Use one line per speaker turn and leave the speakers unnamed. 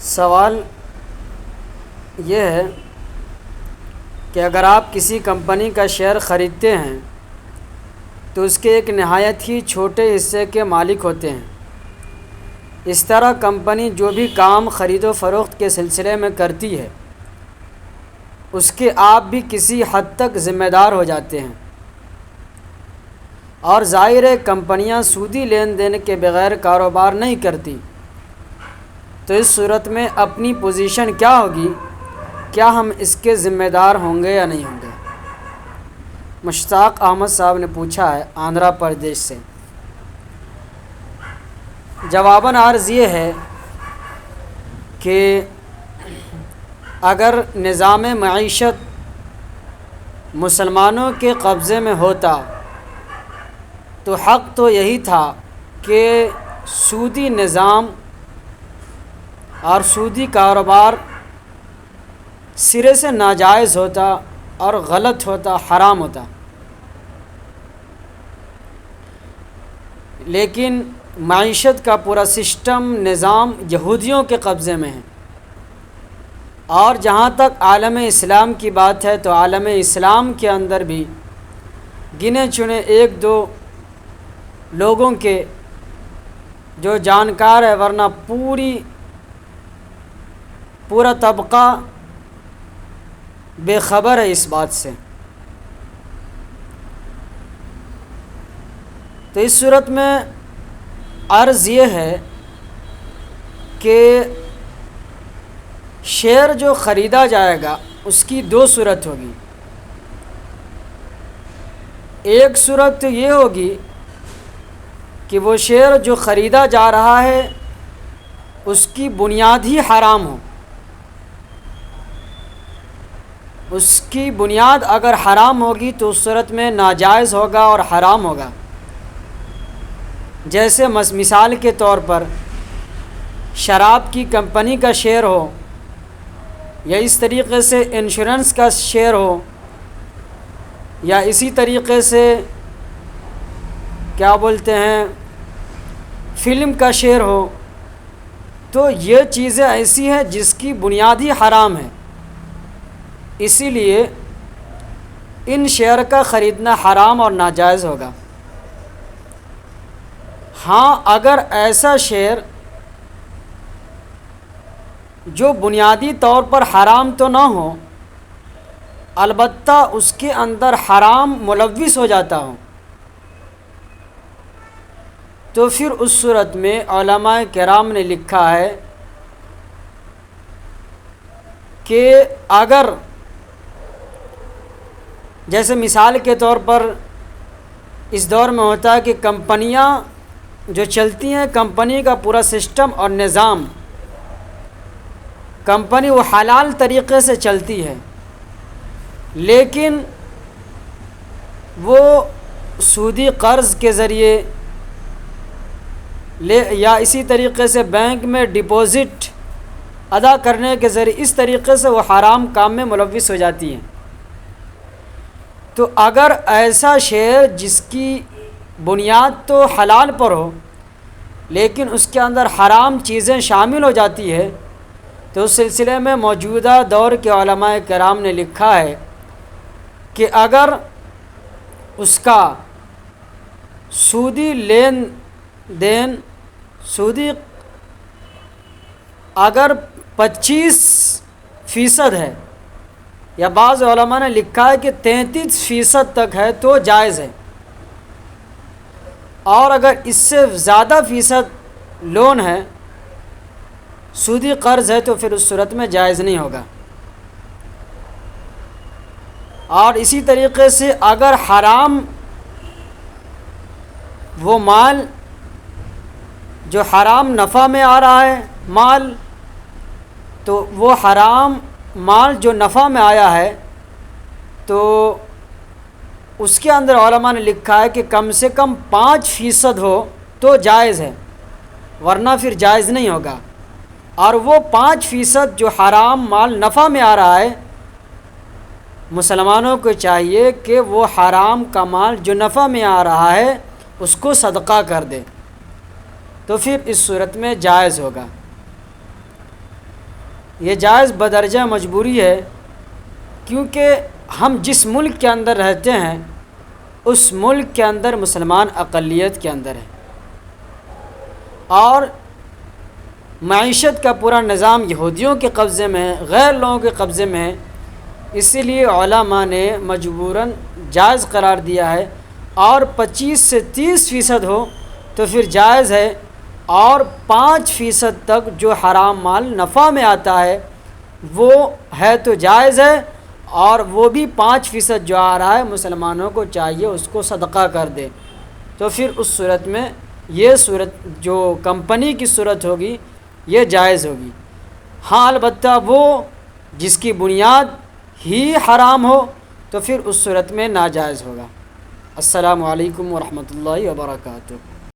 سوال یہ ہے کہ اگر آپ کسی کمپنی کا شیئر خریدتے ہیں تو اس کے ایک نہایت ہی چھوٹے حصے کے مالک ہوتے ہیں۔ اس طرح کمپنی جو بھی کام خرید و فروخت کے سلسلے میں کرتی ہے اس کے آپ بھی کسی حد تک ذمہ دار ہو جاتے ہیں، اور ظاہر ہے کمپنیاں سودی لین دین کے بغیر کاروبار نہیں کرتی، تو اس صورت میں اپنی پوزیشن کیا ہوگی؟ کیا ہم اس کے ذمہ دار ہوں گے یا نہیں ہوں گے؟ مشتاق احمد صاحب نے پوچھا ہے آندھرا پردیش سے۔ جواباً عرض یہ ہے کہ اگر نظام معیشت مسلمانوں کے قبضے میں ہوتا تو حق تو یہی تھا کہ سودی نظام اور سودی کاروبار سرے سے ناجائز ہوتا اور غلط ہوتا، حرام ہوتا، لیکن معیشت کا پورا سسٹم نظام یہودیوں کے قبضے میں ہے، اور جہاں تک عالم اسلام کی بات ہے تو عالم اسلام کے اندر بھی گنے چنے ایک دو لوگوں کے جو جانکار ہے، ورنہ پورا طبقہ بے خبر ہے اس بات سے۔ تو اس صورت میں عرض یہ ہے کہ شیئر جو خریدا جائے گا اس کی دو صورت ہوگی۔ ایک صورت تو یہ ہوگی کہ وہ شیئر جو خریدا جا رہا ہے اس کی بنیاد ہی حرام ہو۔ اس کی بنیاد اگر حرام ہوگی تو اس صورت میں ناجائز ہوگا اور حرام ہوگا۔ جیسے مثال کے طور پر شراب کی کمپنی کا شیئر ہو، یا اس طریقے سے انشورنس کا شیئر ہو، یا اسی طریقے سے کیا بولتے ہیں فلم کا شیئر ہو، تو یہ چیزیں ایسی ہیں جس کی بنیاد ہی حرام ہے، اسی لیے ان شیئر کا خریدنا حرام اور ناجائز ہوگا۔ ہاں اگر ایسا شیئر جو بنیادی طور پر حرام تو نہ ہو، البتہ اس کے اندر حرام ملوث ہو جاتا ہو، تو پھر اس صورت میں علماء کرام نے لکھا ہے کہ اگر جیسے مثال کے طور پر اس دور میں ہوتا ہے کہ کمپنیاں جو چلتی ہیں، کمپنی کا پورا سسٹم اور نظام، کمپنی وہ حلال طریقے سے چلتی ہے، لیکن وہ سودی قرض کے ذریعے یا اسی طریقے سے بینک میں ڈپازٹ ادا کرنے کے ذریعے اس طریقے سے وہ حرام کام میں ملوث ہو جاتی ہیں۔ تو اگر ایسا شیئر جس کی بنیاد تو حلال پر ہو لیکن اس کے اندر حرام چیزیں شامل ہو جاتی ہے، تو اس سلسلے میں موجودہ دور کے علماء کرام نے لکھا ہے کہ اگر اس کا سودی لین دین اگر 25% ہے، یا بعض علماء نے لکھا ہے کہ 33% تک ہے تو جائز ہے، اور اگر اس سے زیادہ فیصد لون ہے، سودی قرض ہے، تو پھر اس صورت میں جائز نہیں ہوگا۔ اور اسی طریقے سے اگر حرام وہ مال جو حرام نفع میں آ رہا ہے مال، تو وہ حرام مال جو نفع میں آیا ہے تو اس کے اندر علماء نے لکھا ہے کہ کم سے کم 5% ہو تو جائز ہے، ورنہ پھر جائز نہیں ہوگا۔ اور وہ 5% جو حرام مال نفع میں آ رہا ہے، مسلمانوں کو چاہیے کہ وہ حرام کا مال جو نفع میں آ رہا ہے اس کو صدقہ کر دے، تو پھر اس صورت میں جائز ہوگا۔ یہ جائز بدرجہ مجبوری ہے، کیونکہ ہم جس ملک کے اندر رہتے ہیں اس ملک کے اندر مسلمان اقلیت کے اندر ہے، اور معیشت کا پورا نظام یہودیوں کے قبضے میں ہے، غیر لوگوں کے قبضے میں ہے، اسی لیے علماء نے مجبوراً جائز قرار دیا ہے، اور 25 سے 30% ہو تو پھر جائز ہے، اور 5% تک جو حرام مال نفع میں آتا ہے وہ ہے تو جائز ہے، اور وہ بھی 5% جو آ رہا ہے مسلمانوں کو چاہیے اس کو صدقہ کر دے، تو پھر اس صورت میں یہ صورت جو کمپنی کی صورت ہوگی یہ جائز ہوگی۔ ہاں البتہ وہ جس کی بنیاد ہی حرام ہو تو پھر اس صورت میں ناجائز ہوگا۔ السلام علیکم ورحمۃ اللہ وبرکاتہ۔